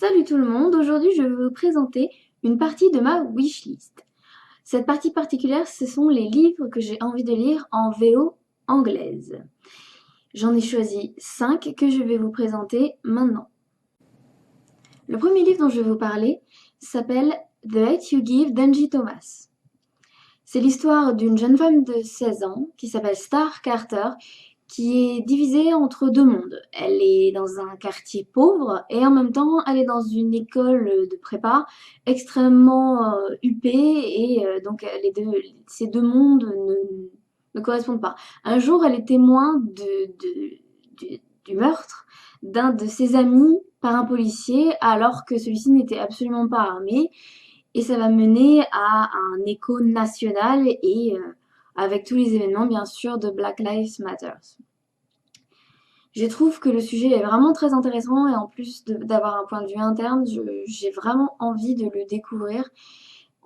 Salut tout le monde, aujourd'hui je vais vous présenter une partie de ma wishlist. Cette partie particulière, ce sont les livres que j'ai envie de lire en VO anglaise. J'en ai choisi 5 que je vais vous présenter maintenant. Le premier livre dont je vais vous parler s'appelle The Hate You Give d'Angie Thomas. C'est l'histoire d'une jeune femme de 16 ans qui s'appelle Star Carter, qui est divisée entre deux mondes. Elle est dans un quartier pauvre et en même temps elle est dans une école de prépa extrêmement huppée et donc ces deux mondes ne correspondent pas. Un jour elle est témoin du meurtre d'un de ses amis par un policier alors que celui-ci n'était absolument pas armé et ça va mener à un écho national et avec tous les événements bien sûr de Black Lives Matter. Je trouve que le sujet est vraiment très intéressant et en plus d'avoir un point de vue interne, j'ai vraiment envie de le découvrir.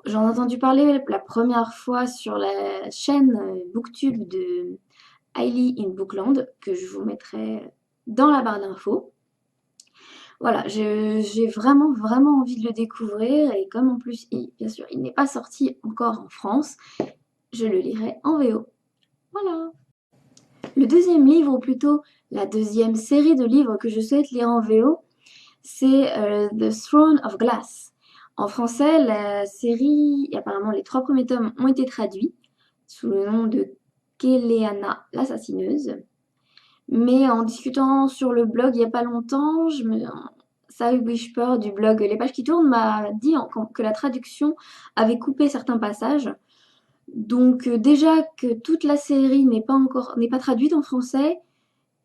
J'en ai entendu parler la première fois sur la chaîne Booktube de Hailey in Bookland, que je vous mettrai dans la barre d'infos. Voilà, j'ai vraiment envie de le découvrir et comme en plus, bien sûr, il n'est pas sorti encore en France, je le lirai en VO. Voilà. Le deuxième livre, ou plutôt la deuxième série de livres que je souhaite lire en VO, c'est The Throne of Glass. En français, la série, apparemment les 3 premiers tomes ont été traduits sous le nom de Keleana l'assassineuse. Mais en discutant sur le blog il n'y a pas longtemps, Sahih Whisper du blog Les Pages qui tournent m'a dit que la traduction avait coupé certains passages. Donc déjà que toute la série n'est pas traduite en français,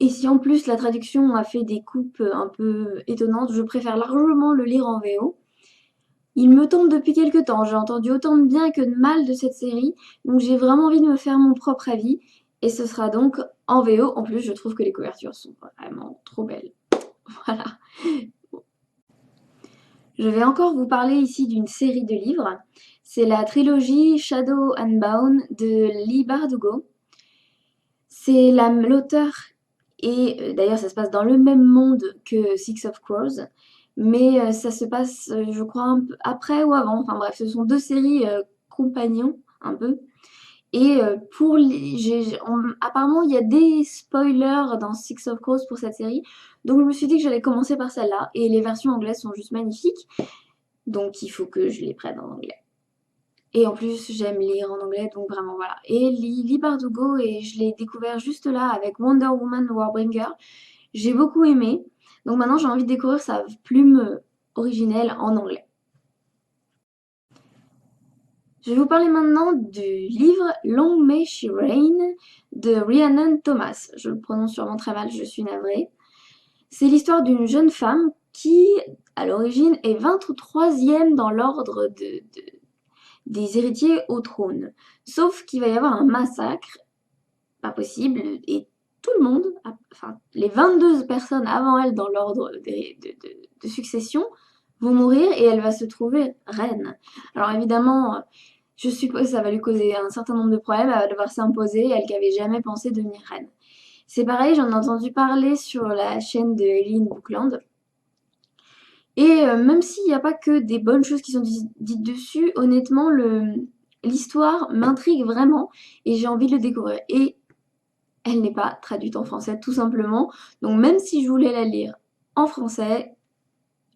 et si en plus la traduction a fait des coupes un peu étonnantes, je préfère largement le lire en VO. Il me tombe depuis quelques temps, j'ai entendu autant de bien que de mal de cette série, donc j'ai vraiment envie de me faire mon propre avis, et ce sera donc en VO. En plus, je trouve que les couvertures sont vraiment trop belles. Voilà. Je vais encore vous parler ici d'une série de livres. C'est la trilogie Shadow and Bone de Leigh Bardugo. C'est l'auteur, et d'ailleurs ça se passe dans le même monde que Six of Crows, mais ça se passe, je crois, un peu après ou avant. Enfin bref, ce sont deux séries compagnons, un peu. Et apparemment, il y a des spoilers dans Six of Crows pour cette série. Donc je me suis dit que j'allais commencer par celle-là. Et les versions anglaises sont juste magnifiques. Donc il faut que je les prenne en anglais. Et en plus, j'aime lire en anglais, donc vraiment voilà. Et Leigh Bardugo, et je l'ai découvert juste là avec Wonder Woman Warbringer. J'ai beaucoup aimé. Donc maintenant, j'ai envie de découvrir sa plume originelle en anglais. Je vais vous parler maintenant du livre Long May She Reign de Rhiannon Thomas. Je le prononce sûrement très mal, je suis navrée. C'est l'histoire d'une jeune femme qui, à l'origine, est 23e dans l'ordre des héritiers au trône. Sauf qu'il va y avoir un massacre, pas possible, et tout le monde, enfin les 22 personnes avant elle dans l'ordre de succession, vont mourir et elle va se trouver reine. Alors évidemment, je suppose que ça va lui causer un certain nombre de problèmes, elle va devoir s'imposer, elle qui avait jamais pensé devenir reine. C'est pareil, j'en ai entendu parler sur la chaîne de Eileen Bookland. Et même s'il n'y a pas que des bonnes choses qui sont dites dessus, honnêtement, l'histoire m'intrigue vraiment et j'ai envie de le découvrir. Et elle n'est pas traduite en français, tout simplement. Donc même si je voulais la lire en français,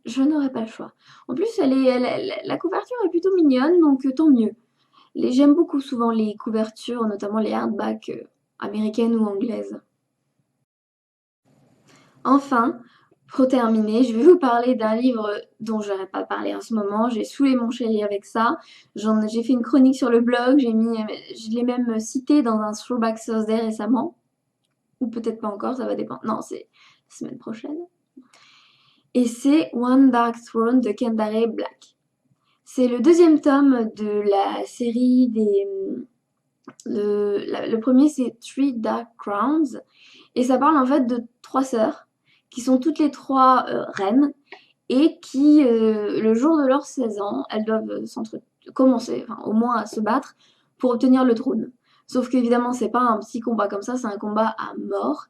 je n'aurais pas le choix. En plus, la couverture est plutôt mignonne, donc tant mieux. J'aime beaucoup souvent les couvertures, notamment les hardbacks américaines ou anglaises. Enfin, pour terminer, je vais vous parler d'un livre dont je n'arrête pas de parler en ce moment. J'ai saoulé mon chéri avec ça. J'ai fait une chronique sur le blog, je l'ai même cité dans un Throwback Thursday récemment. Ou peut-être pas encore, ça va dépendre. Non, c'est la semaine prochaine. Et c'est One Dark Throne de Kendare Black. C'est le deuxième tome de la série le premier, c'est Three Dark Crowns. Et ça parle en fait de 3 sœurs qui sont toutes les 3 reines et qui, le jour de leurs 16 ans, elles doivent commencer, enfin, au moins à se battre pour obtenir le trône. Sauf qu'évidemment, c'est pas un petit combat comme ça, c'est un combat à mort.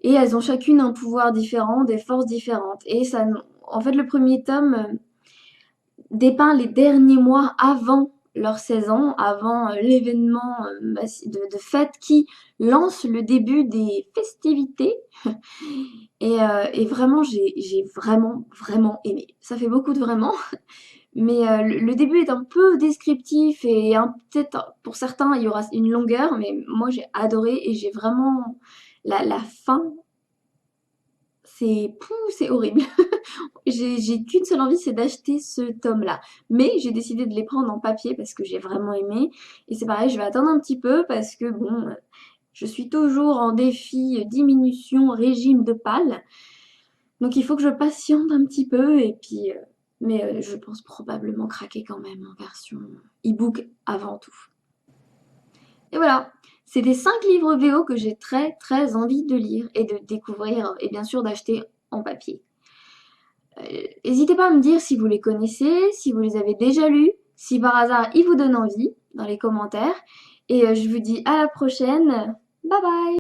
Et elles ont chacune un pouvoir différent, des forces différentes. Et ça, En fait, le premier tome dépeint les derniers mois avant leur 16 ans, avant l'événement de fête qui lance le début des festivités. Et vraiment, j'ai vraiment aimé. Ça fait beaucoup de vraiment, mais le début est un peu descriptif et peut-être pour certains il y aura une longueur, mais moi j'ai adoré et j'ai vraiment la fin, c'est horrible. J'ai qu'une seule envie, c'est d'acheter ce tome-là. Mais j'ai décidé de les prendre en papier parce que j'ai vraiment aimé. Et c'est pareil, je vais attendre un petit peu parce que bon, je suis toujours en défi diminution régime de pâle. Donc il faut que je patiente un petit peu et puis mais je pense probablement craquer quand même en version e-book avant tout. Et voilà, c'était 5 livres VO que j'ai très envie de lire et de découvrir et bien sûr d'acheter en papier. N'hésitez pas à me dire si vous les connaissez, si vous les avez déjà lus, si par hasard ils vous donnent envie dans les commentaires. Et je vous dis à la prochaine. Bye bye!